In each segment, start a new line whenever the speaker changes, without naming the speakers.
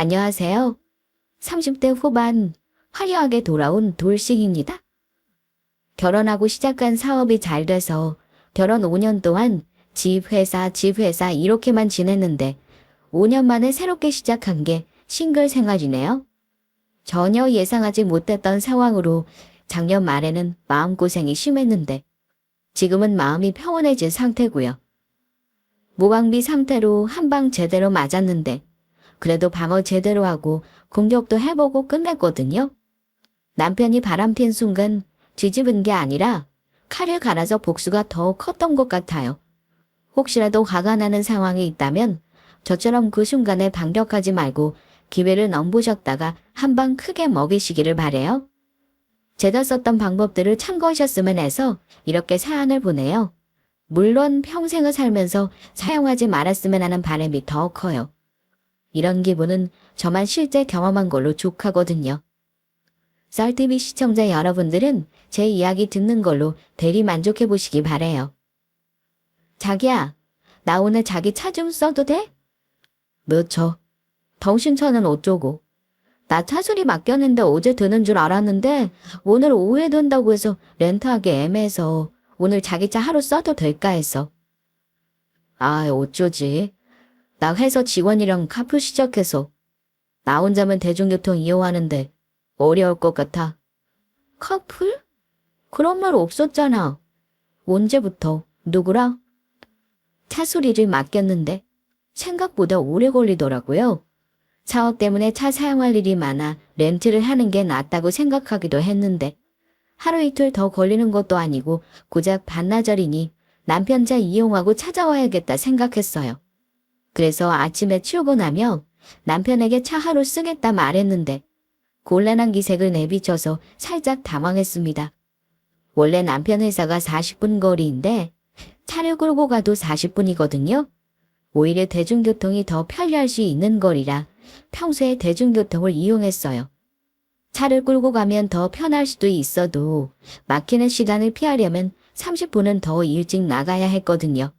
안녕하세요. 30대 후반 화려하게 돌아온 돌싱입니다. 결혼하고 시작한 사업이 잘 돼서 결혼 5년 동안 집, 회사 이렇게만 지냈는데 5년 만에 새롭게 시작한 게 싱글 생활이네요. 전혀 예상하지 못했던 상황으로 작년 말에는 마음고생이 심했는데 지금은 마음이 평온해진 상태고요. 무방비 상태로 한 방 제대로 맞았는데 그래도 방어 제대로 하고 공격도 해보고 끝냈거든요. 남편이 바람핀 순간 뒤집은 게 아니라 칼을 갈아서 복수가 더 컸던 것 같아요. 혹시라도 화가 나는 상황이 있다면 저처럼 그 순간에 반격하지 말고 기회를 넘보셨다가 한 방 크게 먹이시기를 바래요. 제가 썼던 방법들을 참고하셨으면 해서 이렇게 사연을 보내요. 물론 평생을 살면서 사용하지 말았으면 하는 바람이 더 커요. 이런 기분은 저만 실제 경험한 걸로 족하거든요. 썰TV 시청자 여러분들은 제 이야기 듣는 걸로 대리 만족해 보시기 바래요. 자기야, 나 오늘 자기 차 좀 써도 돼? 뭐죠? 당신차는 어쩌고? 나 차수리 맡겼는데 어제 되는 줄 알았는데 오늘 오후에 된다고 해서 렌트하기 애매해서 오늘 자기 차 하루 써도 될까 해서. 아, 어쩌지? 나 회사 직원이랑 카풀 시작해서 나 혼자면 대중교통 이용하는데 어려울 것 같아. 카풀? 그런 말 없었잖아. 언제부터? 누구랑? 차수리를 맡겼는데 생각보다 오래 걸리더라고요. 사업 때문에 차 사용할 일이 많아 렌트를 하는 게 낫다고 생각하기도 했는데 하루 이틀 더 걸리는 것도 아니고 고작 반나절이니 남편 차 이용하고 찾아와야겠다 생각했어요. 그래서 아침에 출근하며 남편에게 차 하루 쓰겠다 말했는데 곤란한 기색을 내비쳐서 살짝 당황했습니다. 원래 남편 회사가 40분 거리인데 차를 끌고 가도 40분이거든요. 오히려 대중교통이 더 편리할 수 있는 거리라 평소에 대중교통을 이용했어요. 차를 끌고 가면 더 편할 수도 있어도 막히는 시간을 피하려면 30분은 더 일찍 나가야 했거든요.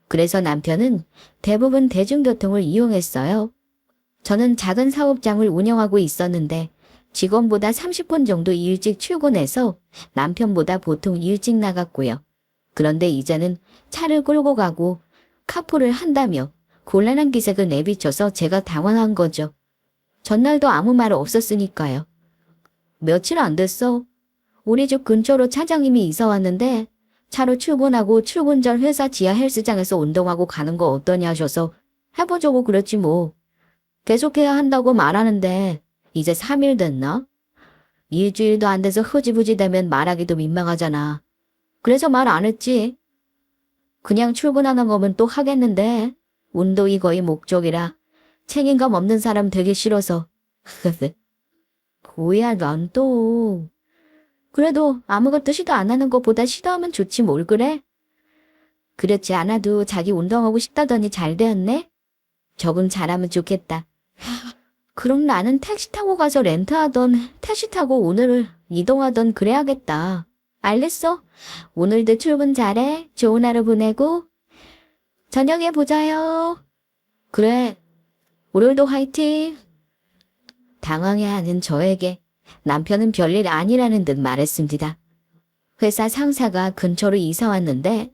그래서 남편은 대부분 대중교통을 이용했어요. 저는 작은 사업장을 운영하고 있었는데 직원보다 30분 정도 일찍 출근해서 남편보다 보통 일찍 나갔고요. 그런데 이제는 차를 끌고 가고 카풀을 한다며 곤란한 기색을 내비쳐서 제가 당황한 거죠. 전날도 아무 말 없었으니까요. 며칠 안 됐어. 우리 집 근처로 차장님이 이사 왔는데 차로 출근하고 출근 전 회사 지하 헬스장에서 운동하고 가는 거 어떠냐 하셔서 해보자고 그랬지 뭐. 계속해야 한다고 말하는데 이제 3일 됐나? 일주일도 안 돼서 흐지부지 되면 말하기도 민망하잖아. 그래서 말 안 했지. 그냥 출근하는 거면 또 하겠는데 운동이 거의 목적이라 책임감 없는 사람 되기 싫어서. 뭐야 넌 또. 그래도 아무것도 시도 안 하는 것보다 시도하면 좋지 뭘 그래? 그렇지 않아도 자기 운동하고 싶다더니 잘 되었네? 적응 잘하면 좋겠다. 그럼 나는 택시 타고 가서 렌트하던 택시 타고 오늘을 이동하던 그래야겠다. 알겠어. 오늘도 출근 잘해. 좋은 하루 보내고. 저녁에 보자요. 그래. 오늘도 화이팅. 당황해하는 저에게 남편은 별일 아니라는 듯 말했습니다. 회사 상사가 근처로 이사 왔는데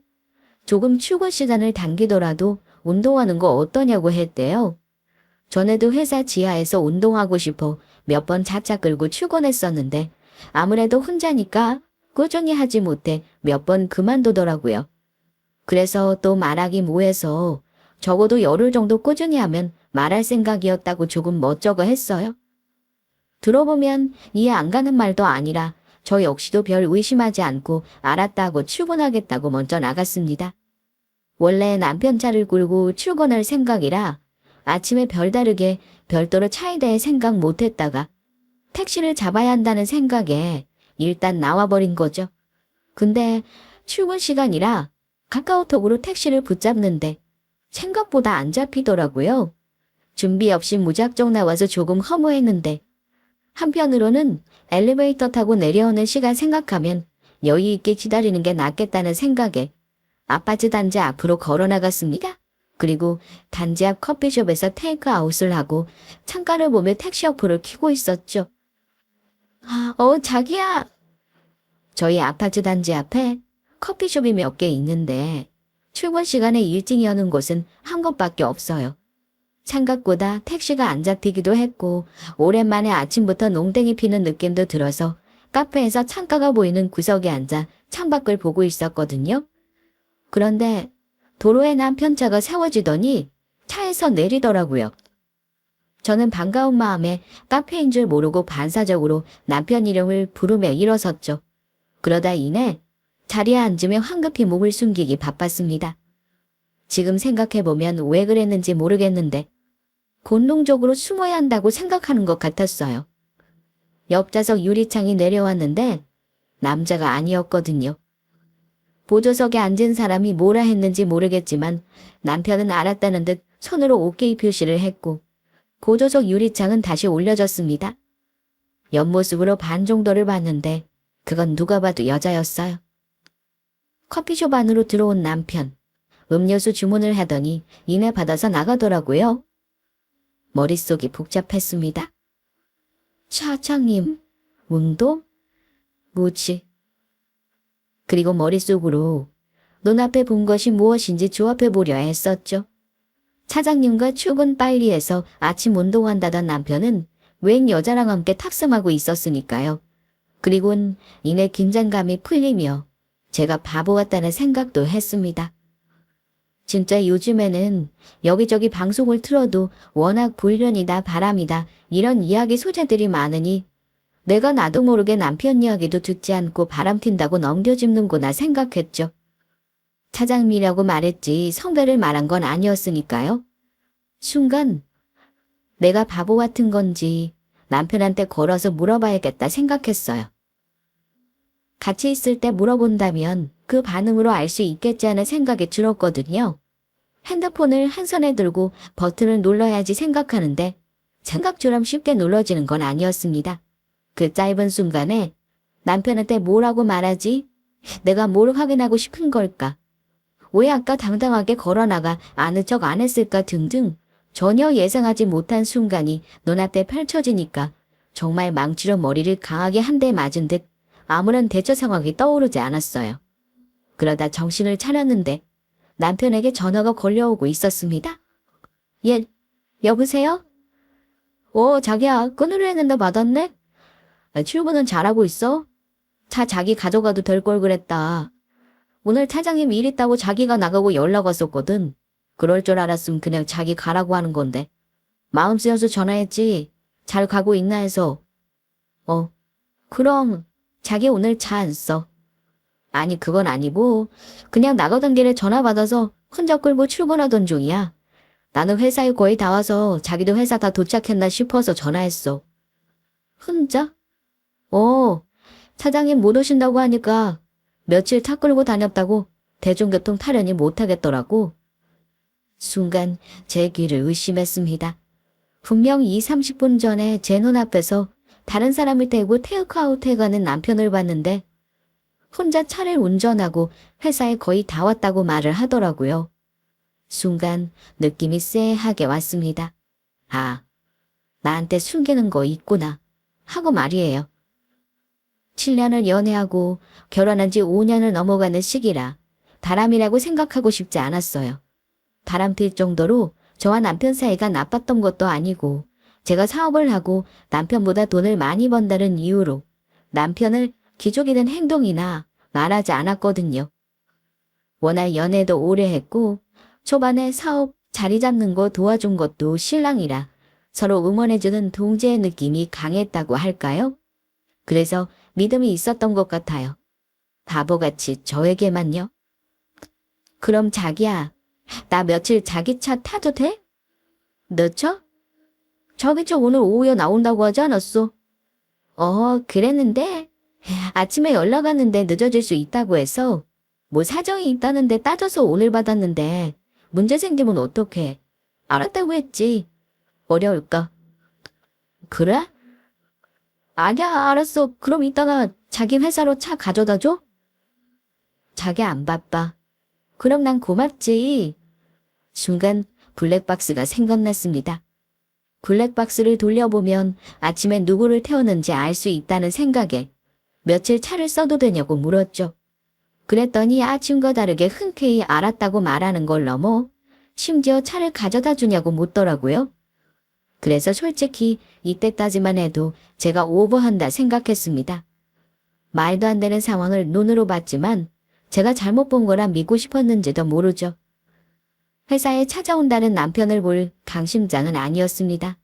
조금 출근 시간을 당기더라도 운동하는 거 어떠냐고 했대요. 전에도 회사 지하에서 운동하고 싶어 몇 번 자차 끌고 출근했었는데 아무래도 혼자니까 꾸준히 하지 못해 몇 번 그만두더라고요. 그래서 또 말하기 뭐해서 적어도 열흘 정도 꾸준히 하면 말할 생각이었다고 조금 멋쩍어 했어요. 들어보면 이해 안 가는 말도 아니라 저 역시도 별 의심하지 않고 알았다고 출근하겠다고 먼저 나갔습니다. 원래 남편 차를 끌고 출근할 생각이라 아침에 별다르게 별도로 차에 대해 생각 못했다가 택시를 잡아야 한다는 생각에 일단 나와버린 거죠. 근데 출근 시간이라 카카오톡으로 택시를 붙잡는데 생각보다 안 잡히더라고요. 준비 없이 무작정 나와서 조금 허무했는데 한편으로는 엘리베이터 타고 내려오는 시간 생각하면 여유 있게 기다리는 게 낫겠다는 생각에 아파트 단지 앞으로 걸어 나갔습니다. 그리고 단지 앞 커피숍에서 테이크아웃을 하고 창가를 보며 택시 어플을 켜고 있었죠. 자기야. 저희 아파트 단지 앞에 커피숍이 몇 개 있는데 출근 시간에 일찍 여는 곳은 한 곳밖에 없어요. 생각보다 택시가 안 잡히기도 했고 오랜만에 아침부터 농땡이 피는 느낌도 들어서 카페에서 창가가 보이는 구석에 앉아 창밖을 보고 있었거든요. 그런데 도로에 남편 차가 세워지더니 차에서 내리더라고요. 저는 반가운 마음에 카페인 줄 모르고 반사적으로 남편 이름을 부르며 일어섰죠. 그러다 이내 자리에 앉으며 황급히 몸을 숨기기 바빴습니다. 지금 생각해보면 왜 그랬는지 모르겠는데 본능적으로 숨어야 한다고 생각하는 것 같았어요. 옆좌석 유리창이 내려왔는데 남자가 아니었거든요. 보조석에 앉은 사람이 뭐라 했는지 모르겠지만 남편은 알았다는 듯 손으로 오케이 표시를 했고 보조석 유리창은 다시 올려졌습니다. 옆모습으로 반 정도를 봤는데 그건 누가 봐도 여자였어요. 커피숍 안으로 들어온 남편. 음료수 주문을 하더니 이내 받아서 나가더라고요. 머릿속이 복잡했습니다. 차장님, 운동? 뭐지? 그리고 머릿속으로 눈앞에 본 것이 무엇인지 조합해 보려 했었죠. 차장님과 출근 빨리 해서 아침 운동한다던 남편은 웬 여자랑 함께 탑승하고 있었으니까요. 그리곤 이내 긴장감이 풀리며 제가 바보 같다는 생각도 했습니다. 진짜 요즘에는 여기저기 방송을 틀어도 워낙 불륜이다 바람이다 이런 이야기 소재들이 많으니 내가 나도 모르게 남편 이야기도 듣지 않고 바람핀다고 넘겨짚는구나 생각했죠. 차장미라고 말했지 성별을 말한 건 아니었으니까요. 순간 내가 바보 같은 건지 남편한테 걸어서 물어봐야겠다 생각했어요. 같이 있을 때 물어본다면 그 반응으로 알 수 있겠지 하는 생각이 들었거든요. 핸드폰을 한 손에 들고 버튼을 눌러야지 생각하는데 생각처럼 쉽게 눌러지는 건 아니었습니다. 그 짧은 순간에 남편한테 뭐라고 말하지? 내가 뭘 확인하고 싶은 걸까? 왜 아까 당당하게 걸어나가 아는 척 안 했을까 등등 전혀 예상하지 못한 순간이 눈앞에 펼쳐지니까 정말 망치로 머리를 강하게 한 대 맞은 듯 아무런 대처 상황이 떠오르지 않았어요. 그러다 정신을 차렸는데 남편에게 전화가 걸려오고 있었습니다. 예, 여보세요? 자기야, 끊으려 했는데 받았네? 출근은 잘하고 있어? 차 자기 가져가도 될 걸 그랬다. 오늘 차장님 일 있다고 자기가 나가고 연락 왔었거든. 그럴 줄 알았으면 그냥 자기 가라고 하는 건데. 마음 쓰여서 전화했지. 잘 가고 있나 해서. 그럼 자기 오늘 차 안 써. 아니 그건 아니고 그냥 나가던 길에 전화 받아서 혼자 끌고 출근하던 중이야. 나는 회사에 거의 다 와서 자기도 회사 다 도착했나 싶어서 전화했어. 혼자? 차장님 못 오신다고 하니까 며칠 차 끌고 다녔다고 대중교통 타려니 못하겠더라고. 순간 제 귀를 의심했습니다. 분명 30분 전에 제 눈앞에서 다른 사람을 태우고 테이크아웃 해가는 남편을 봤는데 혼자 차를 운전하고 회사에 거의 다 왔다고 말을 하더라고요. 순간 느낌이 쎄하게 왔습니다. 나한테 숨기는 거 있구나 하고 말이에요. 7년을 연애하고 결혼한 지 5년을 넘어가는 시기라 바람이라고 생각하고 싶지 않았어요. 바람필 정도로 저와 남편 사이가 나빴던 것도 아니고 제가 사업을 하고 남편보다 돈을 많이 번다는 이유로 남편을 기죽이는 행동이나 말하지 않았거든요. 워낙 연애도 오래 했고 초반에 사업 자리 잡는 거 도와준 것도 신랑이라 서로 응원해주는 동지의 느낌이 강했다고 할까요? 그래서 믿음이 있었던 것 같아요. 바보같이 저에게만요. 그럼 자기야, 나 며칠 자기 차 타도 돼? 너 차? 자기 차 오늘 오후에 나온다고 하지 않았어? 그랬는데 아침에 연락 왔는데 늦어질 수 있다고 해서 뭐 사정이 있다는데 따져서 오늘 받았는데 문제 생기면 어떡해. 알았다고 했지. 어려울까? 그래? 아니야, 알았어. 그럼 이따가 자기 회사로 차 가져다 줘? 자기 안 바빠. 그럼 난 고맙지. 순간 블랙박스가 생각났습니다. 블랙박스를 돌려보면 아침에 누구를 태웠는지 알 수 있다는 생각에 며칠 차를 써도 되냐고 물었죠. 그랬더니 아침과 다르게 흔쾌히 알았다고 말하는 걸 넘어 심지어 차를 가져다 주냐고 묻더라고요. 그래서 솔직히 이때까지만 해도 제가 오버한다 생각했습니다. 말도 안 되는 상황을 눈으로 봤지만 제가 잘못 본 거라 믿고 싶었는지도 모르죠. 회사에 찾아온다는 남편을 볼 강심장은 아니었습니다.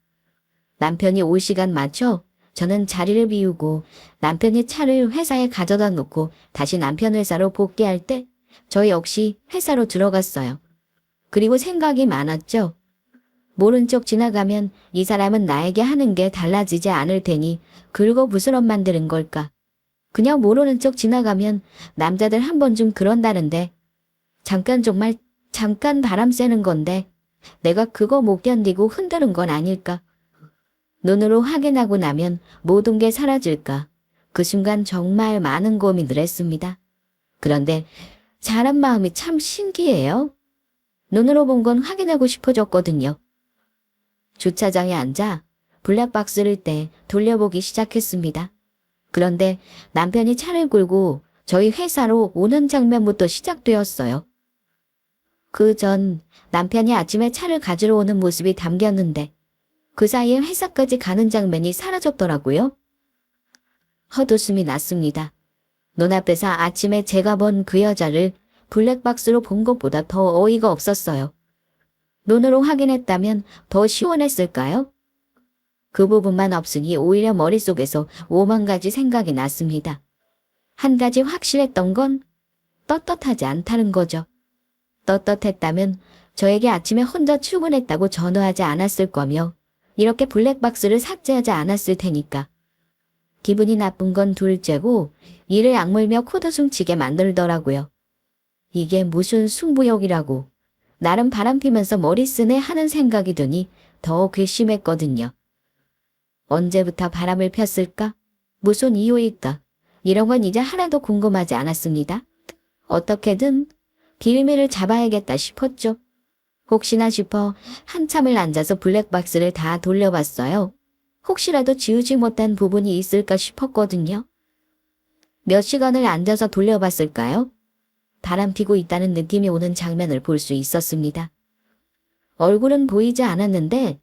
남편이 올 시간 맞춰 저는 자리를 비우고 남편이 차를 회사에 가져다 놓고 다시 남편 회사로 복귀할 때 저 역시 회사로 들어갔어요. 그리고 생각이 많았죠. 모른 척 지나가면 이 사람은 나에게 하는 게 달라지지 않을 테니 긁어부스럼 만드는 걸까. 그냥 모르는 척 지나가면 남자들 한 번쯤 그런다는데 정말 잠깐 바람 쐬는 건데 내가 그거 못 견디고 흔드는 건 아닐까. 눈으로 확인하고 나면 모든 게 사라질까. 그 순간 정말 많은 고민을 했습니다. 그런데 사람 마음이 참 신기해요. 눈으로 본 건 확인하고 싶어졌거든요. 주차장에 앉아 블랙박스를 떼 돌려보기 시작했습니다. 그런데 남편이 차를 끌고 저희 회사로 오는 장면부터 시작되었어요. 그 전 남편이 아침에 차를 가지러 오는 모습이 담겼는데 그 사이에 회사까지 가는 장면이 사라졌더라고요. 헛웃음이 났습니다. 눈앞에서 아침에 제가 본 그 여자를 블랙박스로 본 것보다 더 어이가 없었어요. 눈으로 확인했다면 더 시원했을까요? 그 부분만 없으니 오히려 머릿속에서 5만 가지 생각이 났습니다. 한 가지 확실했던 건 떳떳하지 않다는 거죠. 떳떳했다면 저에게 아침에 혼자 출근했다고 전화하지 않았을 거며 이렇게 블랙박스를 삭제하지 않았을 테니까. 기분이 나쁜 건 둘째고 이를 악물며 코도 숨치게 만들더라고요. 이게 무슨 승부욕이라고. 나름 바람피면서 머리 쓰네 하는 생각이 드니 더 괘씸했거든요. 언제부터 바람을 폈을까? 무슨 이유일까? 이런 건 이제 하나도 궁금하지 않았습니다. 어떻게든 빌미를 잡아야겠다 싶었죠. 혹시나 싶어 한참을 앉아서 블랙박스를 다 돌려봤어요. 혹시라도 지우지 못한 부분이 있을까 싶었거든요. 몇 시간을 앉아서 돌려봤을까요? 바람피고 있다는 느낌이 오는 장면을 볼 수 있었습니다. 얼굴은 보이지 않았는데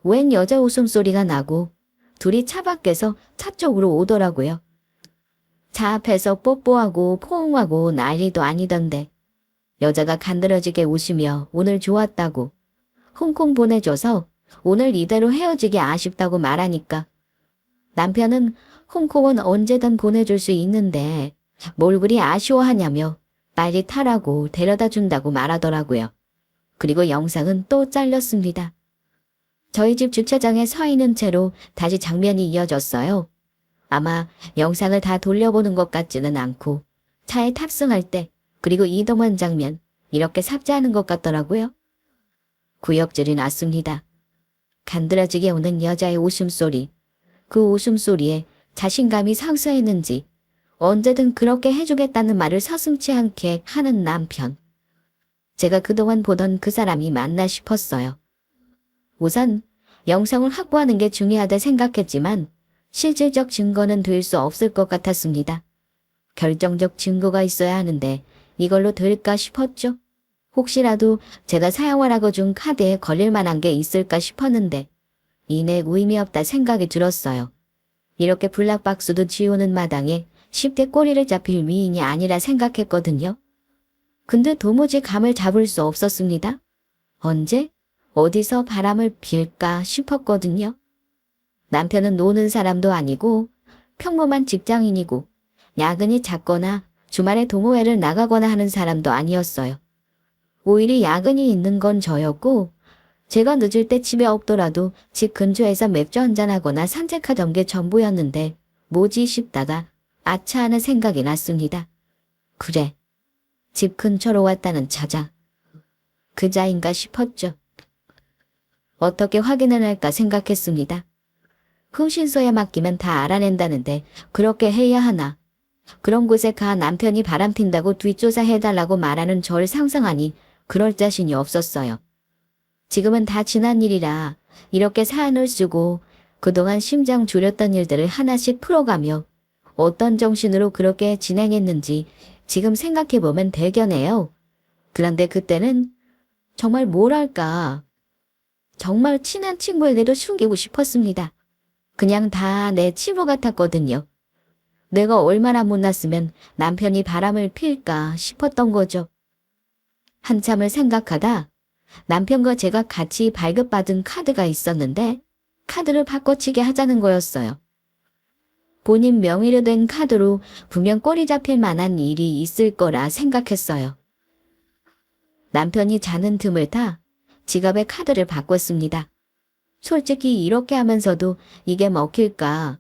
웬 여자 웃음소리가 나고 둘이 차 밖에서 차 쪽으로 오더라고요. 차 앞에서 뽀뽀하고 포옹하고 난리도 아니던데 여자가 간드러지게 웃으며 오늘 좋았다고 홍콩 보내줘서 오늘 이대로 헤어지기 아쉽다고 말하니까 남편은 홍콩은 언제든 보내줄 수 있는데 뭘 그리 아쉬워하냐며 빨리 타라고 데려다 준다고 말하더라고요. 그리고 영상은 또 잘렸습니다. 저희 집 주차장에 서 있는 채로 다시 장면이 이어졌어요. 아마 영상을 다 돌려보는 것 같지는 않고 차에 탑승할 때 그리고 이동한 장면 이렇게 삭제하는 것 같더라고요. 구역질이 났습니다. 간드러지게 오는 여자의 웃음소리. 그 웃음소리에 자신감이 상승했는지 언제든 그렇게 해주겠다는 말을 서슴지 않게 하는 남편. 제가 그동안 보던 그 사람이 맞나 싶었어요. 우선 영상을 확보하는 게 중요하다 생각했지만 실질적 증거는 될 수 없을 것 같았습니다. 결정적 증거가 있어야 하는데 이걸로 될까 싶었죠. 혹시라도 제가 사용하라고 준 카드에 걸릴 만한 게 있을까 싶었는데 이내 의미 없다 생각이 들었어요. 이렇게 블랙박스도 지우는 마당에 쉽게 꼬리를 잡힐 미인이 아니라 생각했거든요. 근데 도무지 감을 잡을 수 없었습니다. 언제? 어디서 바람을 필까 싶었거든요. 남편은 노는 사람도 아니고 평범한 직장인이고 야근이 잦거나 주말에 동호회를 나가거나 하는 사람도 아니었어요. 오히려 야근이 있는 건 저였고 제가 늦을 때 집에 없더라도 집 근처에서 맥주 한잔하거나 산책하던 게 전부였는데 뭐지 싶다가 아차 하는 생각이 났습니다. 그래. 집 근처로 왔다는 차자. 그자인가 싶었죠. 어떻게 확인을 할까 생각했습니다. 흥신소에 맡기면 다 알아낸다는데 그렇게 해야 하나. 그런 곳에 가 남편이 바람핀다고 뒷조사해달라고 말하는 절 상상하니 그럴 자신이 없었어요. 지금은 다 지난 일이라 이렇게 사안을 쓰고 그동안 심장 졸였던 일들을 하나씩 풀어가며 어떤 정신으로 그렇게 진행했는지 지금 생각해보면 대견해요. 그런데 그때는 정말 뭐랄까, 정말 친한 친구에게도 숨기고 싶었습니다. 그냥 다 내 친구 같았거든요. 내가 얼마나 못났으면 남편이 바람을 필까 싶었던 거죠. 한참을 생각하다 남편과 제가 같이 발급받은 카드가 있었는데 카드를 바꿔치기 하자는 거였어요. 본인 명의로 된 카드로 분명 꼬리 잡힐 만한 일이 있을 거라 생각했어요. 남편이 자는 틈을 타 지갑에 카드를 바꿨습니다. 솔직히 이렇게 하면서도 이게 먹힐까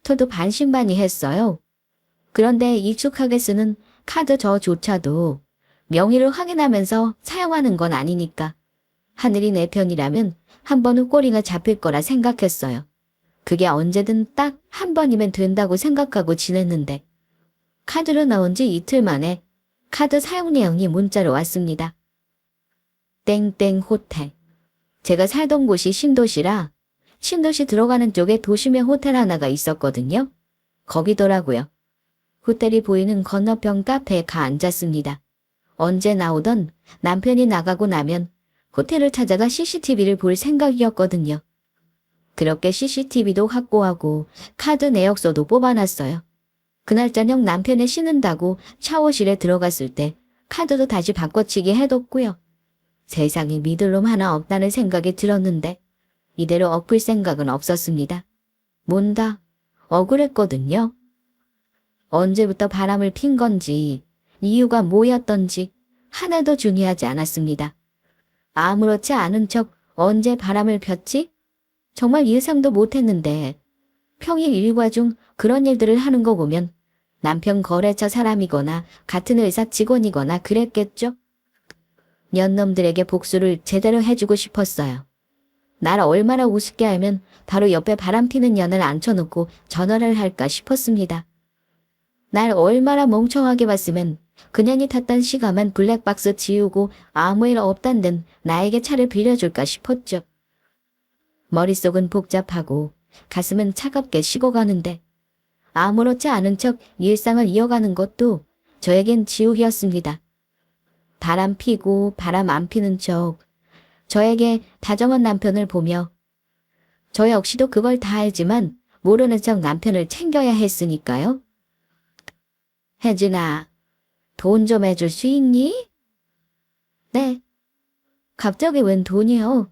저도 반신반의했어요. 그런데 익숙하게 쓰는 카드 저조차도 명의를 확인하면서 사용하는 건 아니니까 하늘이 내 편이라면 한 번은 꼬리가 잡힐 거라 생각했어요. 그게 언제든 딱 한 번이면 된다고 생각하고 지냈는데 카드를 넣은 지 이틀 만에 카드 사용 내용이 문자로 왔습니다. 땡땡 호텔. 제가 살던 곳이 신도시라 신도시 들어가는 쪽에 도심의 호텔 하나가 있었거든요. 거기더라고요. 호텔이 보이는 건너편 카페에 가 앉았습니다. 언제 나오던 남편이 나가고 나면 호텔을 찾아가 CCTV를 볼 생각이었거든요. 그렇게 CCTV도 확보하고 카드 내역서도 뽑아놨어요. 그날 저녁 남편이 씻는다고 샤워실에 들어갔을 때 카드도 다시 바꿔치기 해뒀고요. 세상에 믿을 놈 하나 없다는 생각이 들었는데 이대로 엎을 생각은 없었습니다. 뭔가 억울했거든요. 언제부터 바람을 핀 건지 이유가 뭐였던지 하나도 중요하지 않았습니다. 아무렇지 않은 척 언제 바람을 폈지? 정말 예상도 못했는데 평일 일과 중 그런 일들을 하는 거 보면 남편 거래처 사람이거나 같은 회사 직원이거나 그랬겠죠? 년놈들에게 복수를 제대로 해주고 싶었어요. 날 얼마나 우습게 알면 바로 옆에 바람피는 년을 앉혀놓고 전화를 할까 싶었습니다. 날 얼마나 멍청하게 봤으면 그년이 탔던 시가만 블랙박스 지우고 아무 일 없단 듯 나에게 차를 빌려줄까 싶었죠. 머릿속은 복잡하고 가슴은 차갑게 식어가는데 아무렇지 않은 척 일상을 이어가는 것도 저에겐 지옥이었습니다. 바람 피고 바람 안 피는 척 저에게 다정한 남편을 보며 저 역시도 그걸 다 알지만 모르는 척 남편을 챙겨야 했으니까요. 혜진아, 돈 좀 해줄 수 있니? 네. 갑자기 웬 돈이요?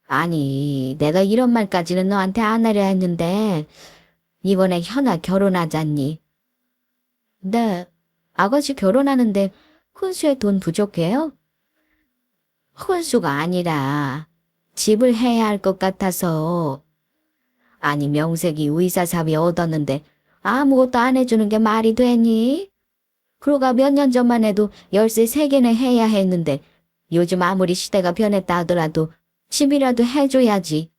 아니, 내가 이런 말까지는 너한테 안 하려 했는데 이번에 현아 결혼하잖니. 네. 아가씨 결혼하는데 혼수에 돈 부족해요? 혼수가 아니라 집을 해야 할 것 같아서. 아니, 명색이 의사사비 얻었는데 아무것도 안 해주는 게 말이 되니? 그러가 몇 년 전만 해도 열쇠 3개는 해야 했는데 요즘 아무리 시대가 변했다 하더라도 집이라도 해줘야지.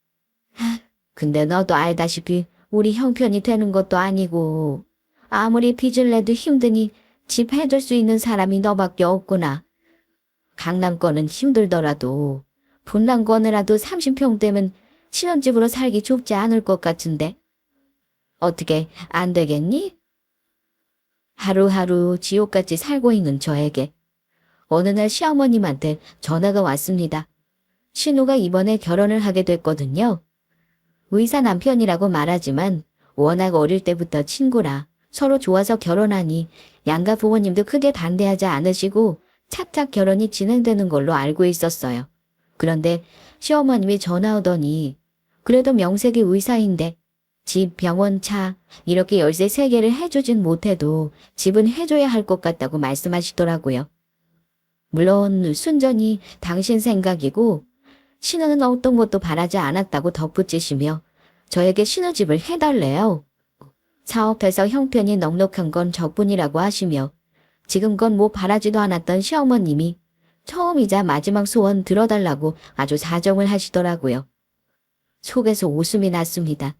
근데 너도 알다시피 우리 형편이 되는 것도 아니고 아무리 빚을 내도 힘드니 집 해줄 수 있는 사람이 너밖에 없구나. 강남권은 힘들더라도 분당권이라도 30평대면 신혼집으로 살기 좁지 않을 것 같은데. 어떻게 안 되겠니? 하루하루 지옥같이 살고 있는 저에게 어느 날 시어머님한테 전화가 왔습니다. 신우가 이번에 결혼을 하게 됐거든요. 의사 남편이라고 말하지만 워낙 어릴 때부터 친구라 서로 좋아서 결혼하니 양가 부모님도 크게 반대하지 않으시고 착착 결혼이 진행되는 걸로 알고 있었어요. 그런데 시어머님이 전화 오더니 그래도 명색이 의사인데 집, 병원, 차 이렇게 열쇠 3개를 해주진 못해도 집은 해줘야 할 것 같다고 말씀하시더라고요. 물론 순전히 당신 생각이고 신우는 어떤 것도 바라지 않았다고 덧붙이시며 저에게 신우집을 해달래요. 사업해서 형편이 넉넉한 건 저뿐이라고 하시며 지금껏 뭐 바라지도 않았던 시어머님이 처음이자 마지막 소원 들어달라고 아주 사정을 하시더라고요. 속에서 웃음이 났습니다.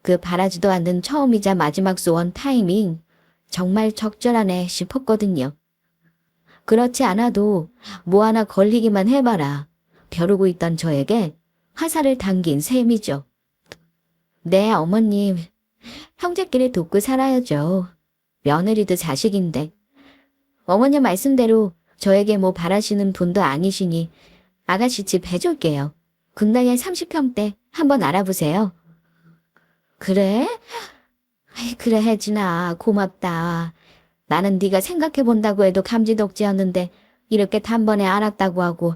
그 바라지도 않는 처음이자 마지막 소원 타이밍 정말 적절하네 싶었거든요. 그렇지 않아도 뭐 하나 걸리기만 해봐라. 벼르고 있던 저에게 화살을 당긴 셈이죠. 네, 어머님. 형제끼리 돕고 살아야죠. 며느리도 자식인데. 어머님 말씀대로 저에게 뭐 바라시는 분도 아니시니 아가씨 집 해줄게요. 군당에 30평대 한번 알아보세요. 그래? 아이, 그래 혜진아, 고맙다. 나는 네가 생각해본다고 해도 감지덕지였는데 이렇게 단번에 알았다고 하고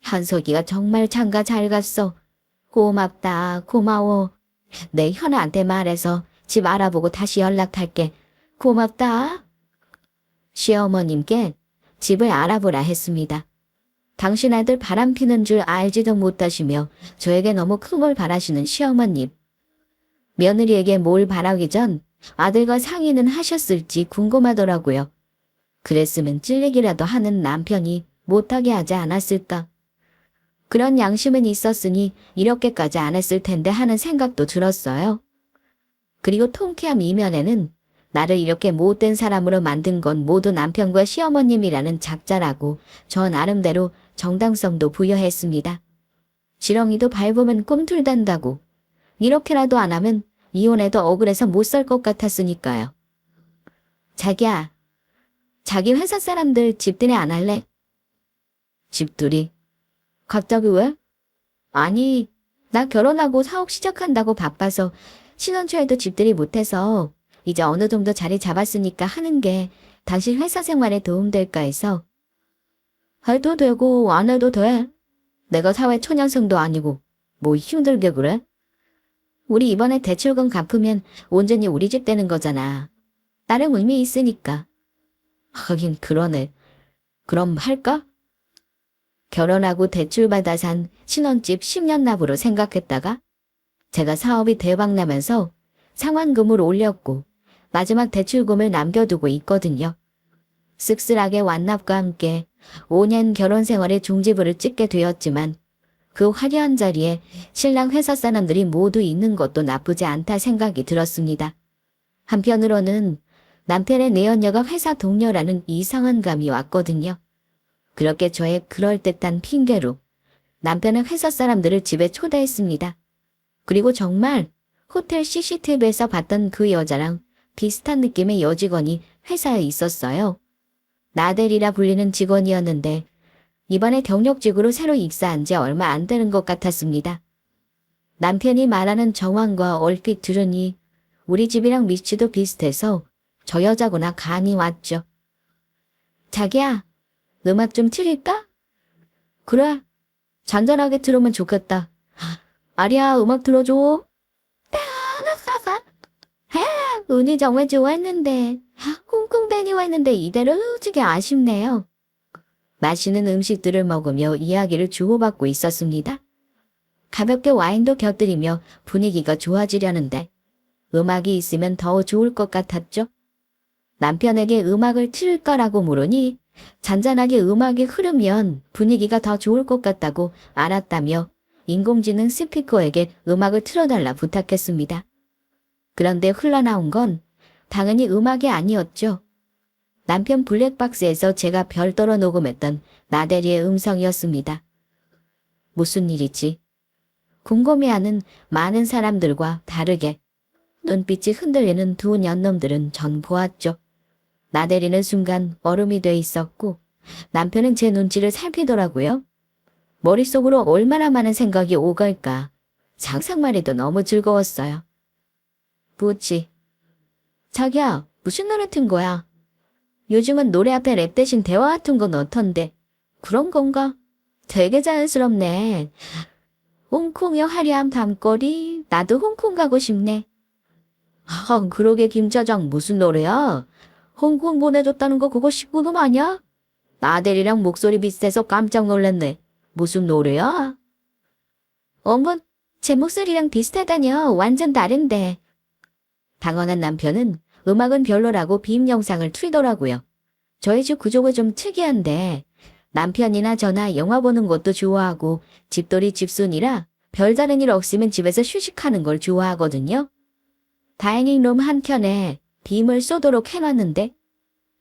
현석이가 정말 장가 잘 갔어. 고맙다, 고마워. 내 현아한테 말해서 집 알아보고 다시 연락할게. 고맙다. 시어머님께 집을 알아보라 했습니다. 당신 아들 바람 피는 줄 알지도 못하시며 저에게 너무 큰 걸 바라시는 시어머님. 며느리에게 뭘 바라기 전 아들과 상의는 하셨을지 궁금하더라고요. 그랬으면 찔리기라도 하는 남편이 못하게 하지 않았을까. 그런 양심은 있었으니 이렇게까지 안 했을 텐데 하는 생각도 들었어요. 그리고 통쾌함 이면에는 나를 이렇게 못된 사람으로 만든 건 모두 남편과 시어머님이라는 작자라고 저 나름대로 정당성도 부여했습니다. 지렁이도 밟으면 꿈틀댄다고. 이렇게라도 안 하면 이혼해도 억울해서 못 살 것 같았으니까요. 자기야, 자기 회사 사람들 집들이 안 할래? 집들이? 갑자기 왜? 아니, 나 결혼하고 사업 시작한다고 바빠서 신혼 초에도 집들이 못해서 이제 어느 정도 자리 잡았으니까 하는 게 당신 회사 생활에 도움될까 해서. 해도 되고 안 해도 돼. 내가 사회 초년생도 아니고 뭐 힘들게 그래? 우리 이번에 대출금 갚으면 온전히 우리 집 되는 거잖아. 나름 의미 있으니까. 하긴 그러네. 그럼 할까? 결혼하고 대출받아 산 신혼집 10년 납으로 생각했다가 제가 사업이 대박나면서 상환금을 올렸고 마지막 대출금을 남겨두고 있거든요. 씁쓸하게 완납과 함께 5년 결혼 생활에 종지부를 찍게 되었지만 그 화려한 자리에 신랑 회사 사람들이 모두 있는 것도 나쁘지 않다 생각이 들었습니다. 한편으로는 남편의 내연녀가 회사 동료라는 이상한 감이 왔거든요. 그렇게 저의 그럴듯한 핑계로 남편은 회사 사람들을 집에 초대했습니다. 그리고 정말 호텔 CCTV에서 봤던 그 여자랑 비슷한 느낌의 여직원이 회사에 있었어요. 나델이라 불리는 직원이었는데 이번에 경력직으로 새로 입사한 지 얼마 안 되는 것 같았습니다. 남편이 말하는 정황과 얼핏 들으니 우리 집이랑 위치도 비슷해서 저 여자구나 감이 왔죠. 자기야, 음악 좀 틀릴까? 그래, 잔잔하게 들으면 좋겠다. 아리야, 음악 들어줘. 운이 정말 좋았는데 콩콩뱅이 왔는데 이대로 흐지게 아쉽네요. 맛있는 음식들을 먹으며 이야기를 주고받고 있었습니다. 가볍게 와인도 곁들이며 분위기가 좋아지려는데 음악이 있으면 더 좋을 것 같았죠. 남편에게 음악을 틀까라고 물으니 잔잔하게 음악이 흐르면 분위기가 더 좋을 것 같다고 알았다며 인공지능 스피커에게 음악을 틀어달라 부탁했습니다. 그런데 흘러나온 건 당연히 음악이 아니었죠. 남편 블랙박스에서 제가 별도로 녹음했던 나대리의 음성이었습니다. 무슨 일이지? 궁금해하는 많은 사람들과 다르게 눈빛이 흔들리는 두 년놈들은 전 보았죠. 나대리는 순간 얼음이 돼 있었고 남편은 제 눈치를 살피더라고요. 머릿속으로 얼마나 많은 생각이 오갈까. 상상만 해도 너무 즐거웠어요. 뭐지? 자기야, 무슨 노래 튼 거야? 요즘은 노래 앞에 랩 대신 대화 같은 건 어떤데? 그런 건가? 되게 자연스럽네. 홍콩의 화려한 밤거리, 나도 홍콩 가고 싶네. 아, 그러게 김짜장 무슨 노래야? 홍콩 보내줬다는 거 그거 19금 아니야? 나델이랑 목소리 비슷해서 깜짝 놀랐네. 무슨 노래야? 어머, 제 목소리랑 비슷하다뇨. 완전 다른데. 당황한 남편은 음악은 별로라고 빔 영상을 틀더라고요. 저희 집 구조가 좀 특이한데 남편이나 저나 영화 보는 것도 좋아하고 집돌이 집순이라 별다른 일 없으면 집에서 휴식하는 걸 좋아하거든요. 다행히 놈 한켠에 빔을 쏘도록 해놨는데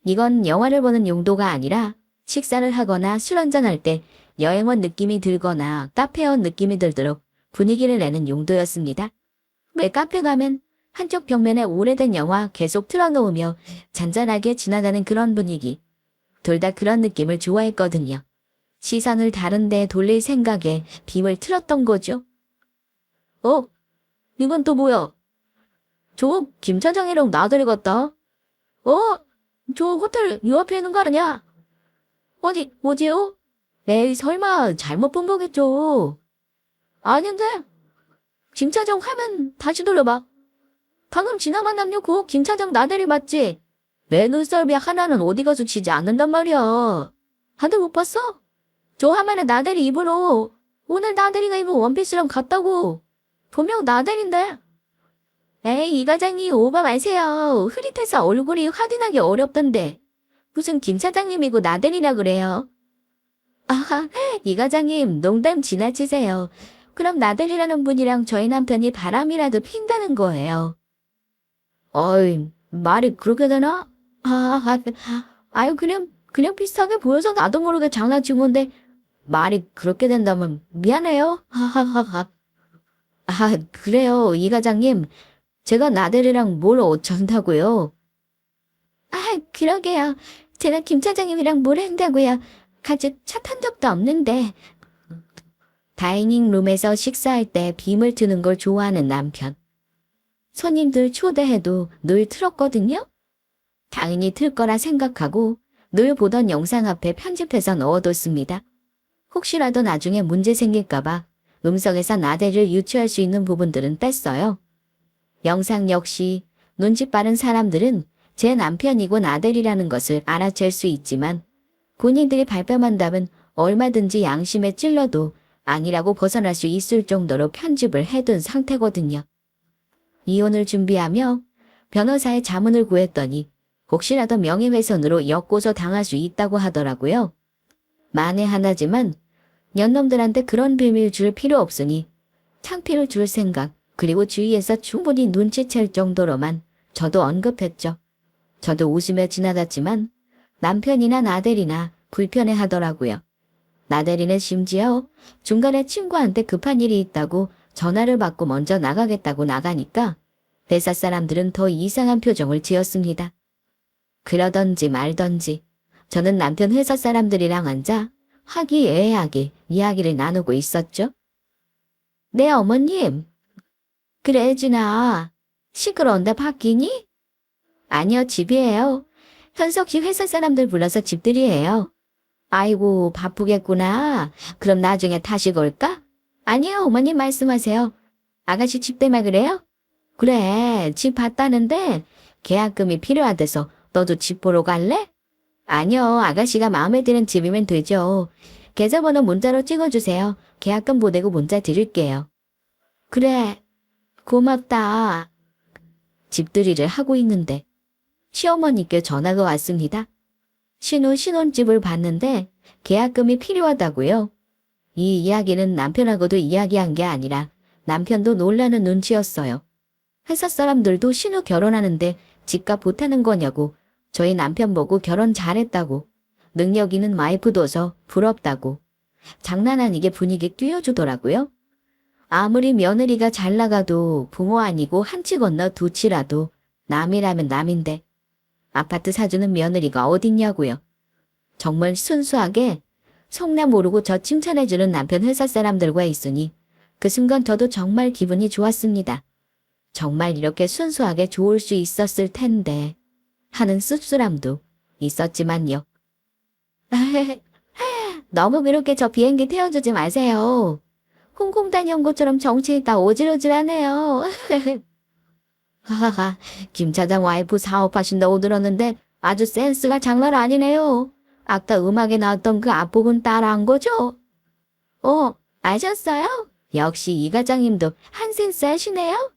이건 영화를 보는 용도가 아니라 식사를 하거나 술 한잔할 때 여행원 느낌이 들거나 카페원 느낌이 들도록 분위기를 내는 용도였습니다. 왜 카페 가면 한쪽 벽면에 오래된 영화 계속 틀어놓으며 잔잔하게 지나가는 그런 분위기. 둘 다 그런 느낌을 좋아했거든요. 시선을 다른 데 돌릴 생각에 빔을 틀었던 거죠. 이건 또 뭐야? 저 김차장이랑 나들이 갔다. 저 호텔 요 앞에 있는 거 아니야? 뭐지요? 에이, 설마 잘못 본 거겠죠. 아닌데? 김차장 화면 다시 돌려봐. 방금 지나간 남녀 그 김차장 나들이 맞지? 내 눈썰미 하나는 어디 가서 치지 않는단 말이야. 다들 못 봤어? 저 화면에 나들이 입으로 오늘 나들이가 입은 원피스랑 같다고. 분명 나들인데. 에이, 이 과장님 오바 마세요. 흐릿해서 얼굴이 확인하기 어렵던데. 무슨 김 차장님이고 나들이라 그래요. 아하, 이 과장님 농담 지나치세요. 그럼 나들이라는 분이랑 저희 남편이 바람이라도 핀다는 거예요. 어이, 말이 그렇게 되나? 아유, 그냥 비슷하게 보여서 나도 모르게 장난친 건데, 말이 그렇게 된다면 미안해요. 그래요, 이 과장님. 제가 나들이랑 뭘 어쩐다고요? 그러게요. 제가 김 차장님이랑 뭘 한다고요. 같이 차 탄 적도 없는데. 다이닝 룸에서 식사할 때 빔을 트는 걸 좋아하는 남편. 손님들 초대해도 늘 틀었거든요. 당연히 틀 거라 생각하고 늘 보던 영상 앞에 편집해서 넣어뒀습니다. 혹시라도 나중에 문제 생길까봐 음성에서 나대를 유추할 수 있는 부분들은 뺐어요. 영상 역시 눈치 빠른 사람들은 제 남편이고 나대리라는 것을 알아챌 수 있지만 본인들이 발뺌한다면 얼마든지 양심에 찔러도 아니라고 벗어날 수 있을 정도로 편집을 해둔 상태거든요. 이혼을 준비하며 변호사의 자문을 구했더니 혹시라도 명예훼손으로 엮고서 당할 수 있다고 하더라고요. 만에 하나지만 년놈들한테 그런 비밀 줄 필요 없으니 창피를 줄 생각 그리고 주위에서 충분히 눈치챌 정도로만 저도 언급했죠. 저도 웃으며 지나갔지만 남편이나 나대리나 불편해하더라고요. 나대리는 심지어 중간에 친구한테 급한 일이 있다고 전화를 받고 먼저 나가겠다고 나가니까 회사 사람들은 더 이상한 표정을 지었습니다. 그러던지 말던지 저는 남편 회사 사람들이랑 앉아 화기애애하게 이야기를 나누고 있었죠. 네, 어머님. 그래, 준아. 시끄러운데 바뀌니? 아니요, 집이에요. 현석 씨 회사 사람들 불러서 집들이에요. 아이고, 바쁘겠구나. 그럼 나중에 다시 걸까? 아니요, 어머님 말씀하세요. 아가씨 집 때문에 그래요? 그래, 집 봤다는데 계약금이 필요하대서 너도 집 보러 갈래? 아니요, 아가씨가 마음에 드는 집이면 되죠. 계좌번호 문자로 찍어주세요. 계약금 보내고 문자 드릴게요. 그래, 고맙다. 집들이를 하고 있는데 시어머니께 전화가 왔습니다. 신혼집을 봤는데 계약금이 필요하다고요. 이 이야기는 남편하고도 이야기한 게 아니라 남편도 놀라는 눈치였어요. 회사 사람들도 신우 결혼하는데 집값 보태는 거냐고 저희 남편 보고 결혼 잘했다고 능력 있는 와이프 둬서 부럽다고 장난 아니게 분위기 띄워주더라고요. 아무리 며느리가 잘 나가도 부모 아니고 한 치 건너 두 치라도 남이라면 남인데 아파트 사주는 며느리가 어딨냐고요. 정말 순수하게 속나 모르고 저 칭찬해주는 남편 회사 사람들과 있으니 그 순간 저도 정말 기분이 좋았습니다. 정말 이렇게 순수하게 좋을 수 있었을 텐데 하는 씁쓸함도 있었지만요. 너무 그렇게 저 비행기 태워주지 마세요. 홍콩 다녀온 것처럼 정신이 다 오질오질하네요. 하하하, 김 차장 와이프 사업하신다고 들었는데 아주 센스가 장난 아니네요. 아까 음악에 나왔던 그 앞부분 따라한 거죠? 아셨어요? 역시 이 과장님도 한 센스 하시네요.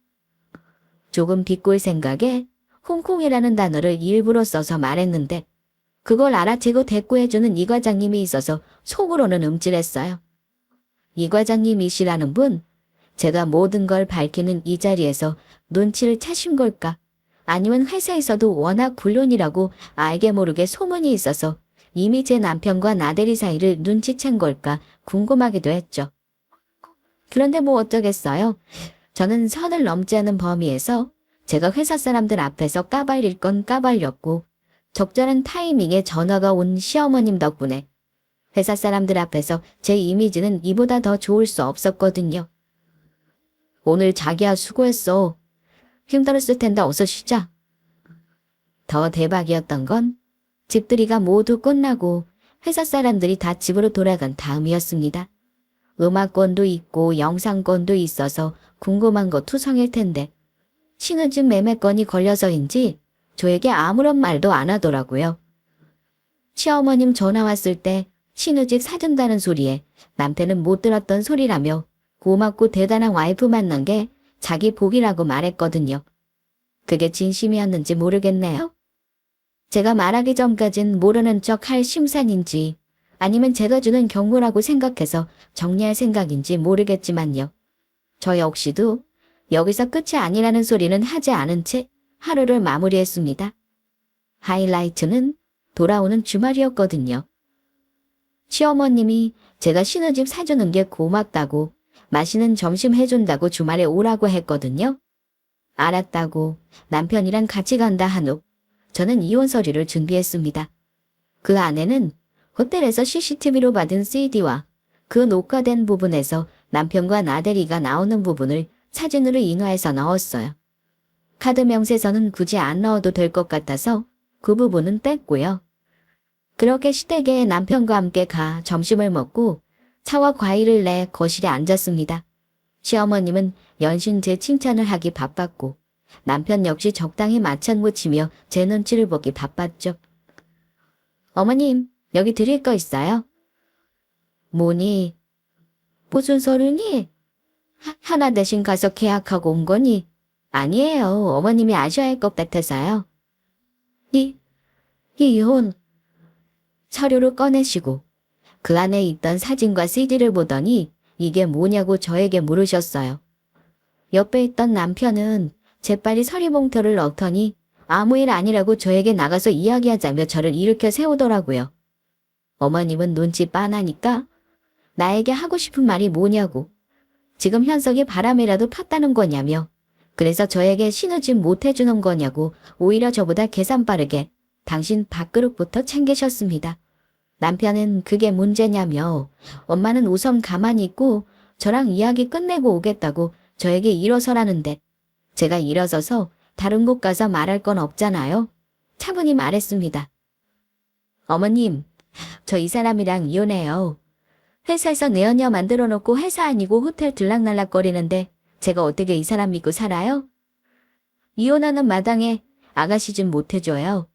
조금 비꼴 생각에 홍콩이라는 단어를 일부러 써서 말했는데 그걸 알아채고 대꾸해주는 이 과장님이 있어서 속으로는 움찔했어요. 이 과장님이시라는 분, 제가 모든 걸 밝히는 이 자리에서 눈치를 채신 걸까? 아니면 회사에서도 워낙 불륜이라고 알게 모르게 소문이 있어서 이미 제 남편과 나대리 사이를 눈치챈 걸까 궁금하기도 했죠. 그런데 뭐 어쩌겠어요. 저는 선을 넘지 않은 범위에서 제가 회사 사람들 앞에서 까발릴 건 까발렸고 적절한 타이밍에 전화가 온 시어머님 덕분에 회사 사람들 앞에서 제 이미지는 이보다 더 좋을 수 없었거든요. 오늘 자기야 수고했어. 힘들었을 텐데 어서 쉬자. 더 대박이었던 건 집들이가 모두 끝나고 회사 사람들이 다 집으로 돌아간 다음이었습니다. 음악권도 있고 영상권도 있어서 궁금한 거 투성일 텐데 신혼집 매매건이 걸려서인지 저에게 아무런 말도 안 하더라고요. 시어머님 전화 왔을 때 신혼집 사준다는 소리에 남편은 못 들었던 소리라며 고맙고 대단한 와이프 만난 게 자기 복이라고 말했거든요. 그게 진심이었는지 모르겠네요. 제가 말하기 전까진 모르는 척 할 심산인지 아니면 제가 주는 경고라고 생각해서 정리할 생각인지 모르겠지만요. 저 역시도 여기서 끝이 아니라는 소리는 하지 않은 채 하루를 마무리했습니다. 하이라이트는 돌아오는 주말이었거든요. 시어머님이 제가 신혼집 사주는 게 고맙다고 맛있는 점심 해준다고 주말에 오라고 했거든요. 알았다고 남편이랑 같이 간다 한 후 저는 이혼 서류를 준비했습니다. 그 안에는 호텔에서 CCTV로 받은 CD와 그 녹화된 부분에서 남편과 나대리가 나오는 부분을 사진으로 인화해서 넣었어요. 카드 명세서는 굳이 안 넣어도 될 것 같아서 그 부분은 뺐고요. 그렇게 시댁에 남편과 함께 가 점심을 먹고 차와 과일을 내 거실에 앉았습니다. 시어머님은 연신 제 칭찬을 하기 바빴고 남편 역시 적당히 마찬구 치며 제 눈치를 보기 바빴죠. 어머님, 여기 드릴 거 있어요. 뭐니? 무슨 소리니? 하나 대신 가서 계약하고 온 거니? 아니에요. 어머님이 아셔야 할 것 같아서요. 이혼. 서류를 꺼내시고 그 안에 있던 사진과 CD를 보더니 이게 뭐냐고 저에게 물으셨어요. 옆에 있던 남편은 재빨리 서류봉투를 넣더니 아무 일 아니라고 저에게 나가서 이야기하자며 저를 일으켜 세우더라고요. 어머님은 눈치 빤하니까 나에게 하고 싶은 말이 뭐냐고, 지금 현석이 바람이라도 폈다는 거냐며, 그래서 저에게 신우집 못 해주는 거냐고 오히려 저보다 계산 빠르게 당신 밥그릇부터 챙기셨습니다. 남편은 그게 문제냐며 엄마는 우선 가만히 있고 저랑 이야기 끝내고 오겠다고 저에게 일어서라는데 제가 일어서서 다른 곳 가서 말할 건 없잖아요. 차분히 말했습니다. 어머님, 저 이 사람이랑 이혼해요. 회사에서 내연녀 만들어 놓고 회사 아니고 호텔 들락날락거리는데 제가 어떻게 이 사람 믿고 살아요? 이혼하는 마당에 아가씨 좀 못해줘요.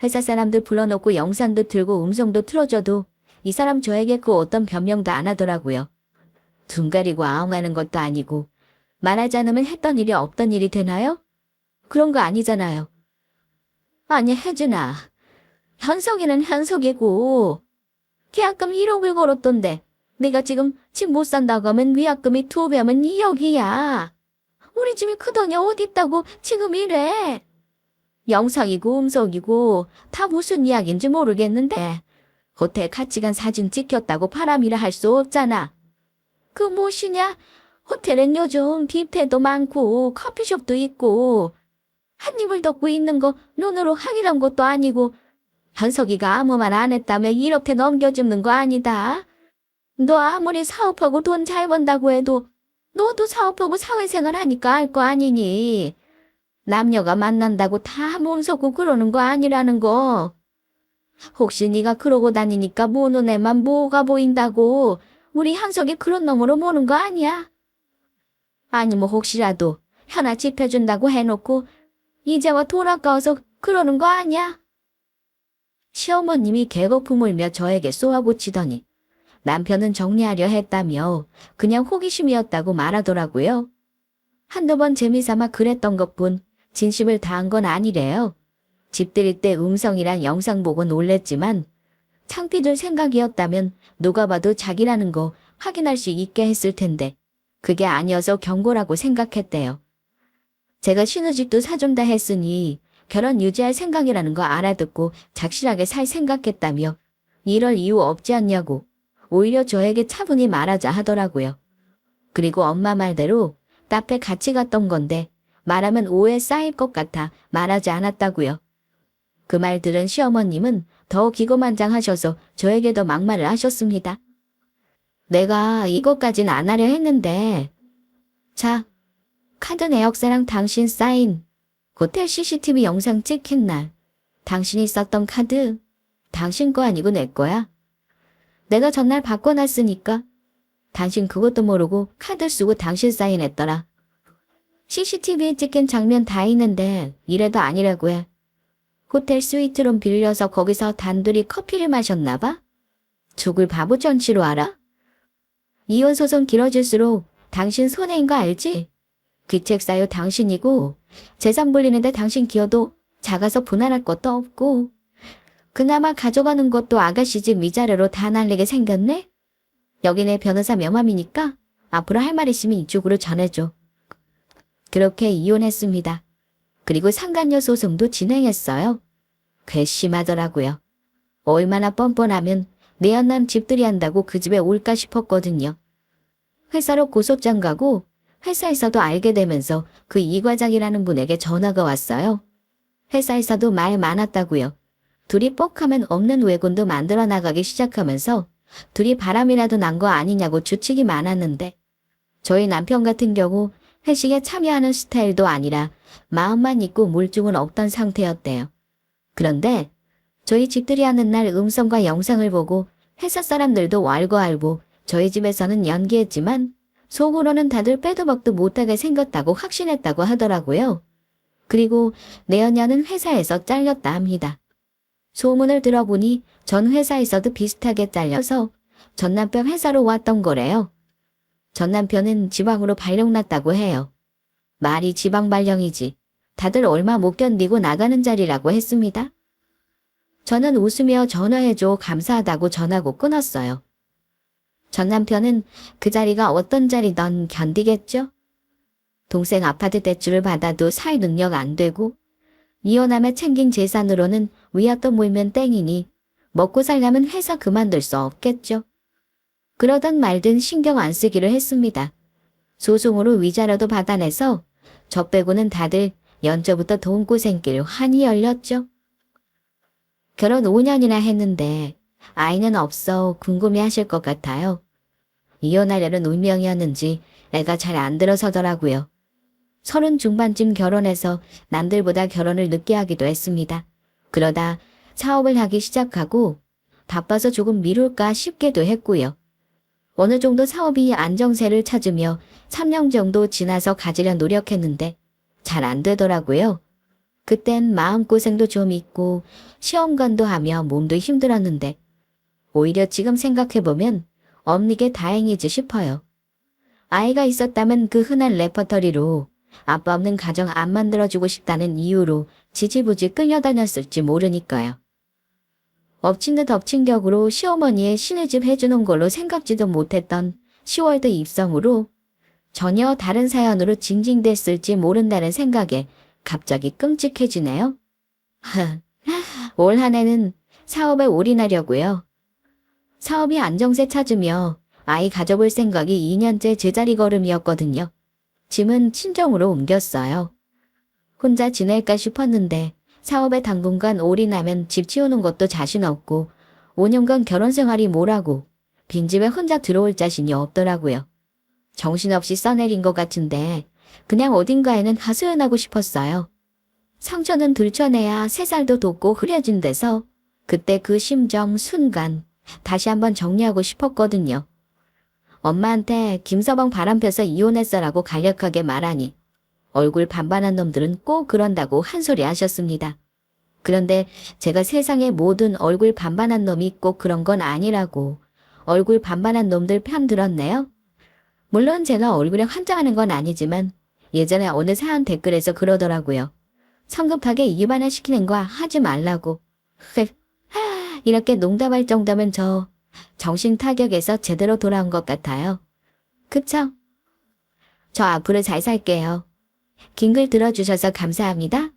회사 사람들 불러놓고 영상도 틀고 음성도 틀어줘도 이 사람 저에게 그 어떤 변명도 안 하더라고요. 둔 가리고 아웅하는 것도 아니고 말하지 않으면 했던 일이 없던 일이 되나요? 그런 거 아니잖아요. 아니 혜진아, 현석이는 현석이고 계약금 1억을 걸었던데 내가 지금 집 못 산다고 하면 위약금이 2배면 2억이야. 우리 집이 크더니 어디 있다고 지금 이래. 영상이고 음성이고 다 무슨 이야기인지 모르겠는데 호텔 같이 간 사진 찍혔다고 바람이라 할 수 없잖아. 그 무엇이냐? 호텔엔 요즘 뷔페도 많고 커피숍도 있고 한 입을 덮고 있는 거 눈으로 확인한 것도 아니고 현석이가 아무 말 안 했다며 이렇게 넘겨줍는 거 아니다. 너 아무리 사업하고 돈 잘 번다고 해도 너도 사업하고 사회생활 하니까 알 거 아니니. 남녀가 만난다고 다 몸서고 그러는 거 아니라는 거. 혹시 네가 그러고 다니니까 모는 애만 뭐가 보인다고 우리 현석이 그런 놈으로 모는 거 아니야? 아니 뭐 혹시라도 현아 집 해준다고 해놓고 이제와 돈 아까워서 그러는 거 아니야? 시어머님이 개거품 울며 저에게 쏘아붙이더니 남편은 정리하려 했다며 그냥 호기심이었다고 말하더라고요. 한두 번 재미삼아 그랬던 것뿐 진심을 다한 건 아니래요. 집 들일 때 음성이랑 영상 보고 놀랬지만 창피들 생각이었다면 누가 봐도 자기라는 거 확인할 수 있게 했을 텐데 그게 아니어서 경고라고 생각했대요. 제가 신우집도 사준다 했으니 결혼 유지할 생각이라는 거 알아듣고 착실하게 살 생각했다며 이럴 이유 없지 않냐고. 오히려 저에게 차분히 말하자 하더라고요. 그리고 엄마 말대로 카페 같이 갔던 건데 말하면 오해 쌓일 것 같아 말하지 않았다고요. 그 말 들은 시어머님은 더 기고만장하셔서 저에게 더 막말을 하셨습니다. 내가 이것까진 안 하려 했는데. 자, 카드 내역사랑 당신 사인. 호텔 CCTV 영상 찍힌 날. 당신이 썼던 카드. 당신 거 아니고 내 거야. 내가 전날 바꿔놨으니까. 당신 그것도 모르고 카드 쓰고 당신 사인했더라. CCTV에 찍힌 장면 다 있는데 이래도 아니라고 해. 호텔 스위트룸 빌려서 거기서 단둘이 커피를 마셨나 봐? 죽을 바보 전치로 알아? 이혼 소송 길어질수록 당신 손해인 거 알지? 귀책 사유 당신이고 재산 불리는데 당신 기여도 작아서 분할할 것도 없고 그나마 가져가는 것도 아가씨 집 위자료로 다 날리게 생겼네? 여기 내 변호사 명함이니까 앞으로 할 말 있으면 이쪽으로 전해줘. 그렇게 이혼했습니다. 그리고 상간녀 소송도 진행했어요. 괘씸하더라고요. 얼마나 뻔뻔하면 내연남 집들이 한다고 그 집에 올까 싶었거든요. 회사로 고소장 가고 회사에서도 알게 되면서 그 이 과장이라는 분에게 전화가 왔어요. 회사에서도 말 많았다고요. 둘이 뻑하면 없는 외군도 만들어 나가기 시작하면서 둘이 바람이라도 난 거 아니냐고 주책이 많았는데 저희 남편 같은 경우 회식에 참여하는 스타일도 아니라 마음만 있고 물증은 없던 상태였대요. 그런데 저희 집들이 하는 날 음성과 영상을 보고 회사 사람들도 왈가왈부 저희 집에서는 연기했지만 속으로는 다들 빼도 박도 못하게 생겼다고 확신했다고 하더라고요. 그리고 내연녀는 회사에서 잘렸다 합니다. 소문을 들어보니 전 회사에서도 비슷하게 잘려서 전 남편 회사로 왔던 거래요. 전 남편은 지방으로 발령났다고 해요. 말이 지방 발령이지. 다들 얼마 못 견디고 나가는 자리라고 했습니다. 저는 웃으며 전화해줘 감사하다고 전화고 끊었어요. 전 남편은 그 자리가 어떤 자리든 견디겠죠? 동생 아파트 대출을 받아도 살 능력 안 되고 이혼하며 챙긴 재산으로는 위약도 물면 땡이니 먹고 살려면 회사 그만둘 수 없겠죠. 그러던 말든 신경 안 쓰기로 했습니다. 소송으로 위자료도 받아내서 저 빼고는 다들 연초부터 돈 고생길 환히 열렸죠. 결혼 5년이나 했는데 아이는 없어 궁금해하실 것 같아요. 이혼하려는 운명이었는지 애가 잘 안 들어서더라고요. 30 중반쯤 결혼해서 남들보다 결혼을 늦게 하기도 했습니다. 그러다 사업을 하기 시작하고 바빠서 조금 미룰까 싶기도 했고요. 어느 정도 사업이 안정세를 찾으며 3년 정도 지나서 가지려 노력했는데 잘 안 되더라고요. 그땐 마음고생도 좀 있고 시험관도 하며 몸도 힘들었는데 오히려 지금 생각해보면 없는 게 다행이지 싶어요. 아이가 있었다면 그 흔한 레퍼토리로 아빠 없는 가정 안 만들어주고 싶다는 이유로 지지부지 끌려다녔을지 모르니까요. 엎친 듯 엎친 격으로 시어머니의 시내집 해주는 걸로 생각지도 못했던 10월드 입성으로 전혀 다른 사연으로 징징댔을지 모른다는 생각에 갑자기 끔찍해지네요. 올 한 해는 사업에 올인하려고요. 사업이 안정세 찾으며 아이 가져볼 생각이 2년째 제자리 걸음이었거든요. 짐은 친정으로 옮겼어요. 혼자 지낼까 싶었는데 사업에 당분간 올인하면 집 치우는 것도 자신 없고 5년간 결혼 생활이 뭐라고 빈집에 혼자 들어올 자신이 없더라고요. 정신없이 써내린 것 같은데 그냥 어딘가에는 하소연하고 싶었어요. 상처는 들춰내야 새살도 돋고 흐려진 데서 그때 그 심정 순간 다시 한번 정리하고 싶었거든요. 엄마한테 김서방 바람펴서 이혼했어라고 간략하게 말하니 얼굴 반반한 놈들은 꼭 그런다고 한 소리 하셨습니다. 그런데 제가 세상에 모든 얼굴 반반한 놈이 꼭 그런 건 아니라고 얼굴 반반한 놈들 편 들었네요. 물론 제가 얼굴에 환장하는 건 아니지만 예전에 어느 사연 댓글에서 그러더라고요. 성급하게 이반화시키는 거 하지 말라고. 이렇게 농담할 정도면 저 정신 타격에서 제대로 돌아온 것 같아요. 그쵸? 저 앞으로 잘 살게요. 긴 글 들어주셔서 감사합니다.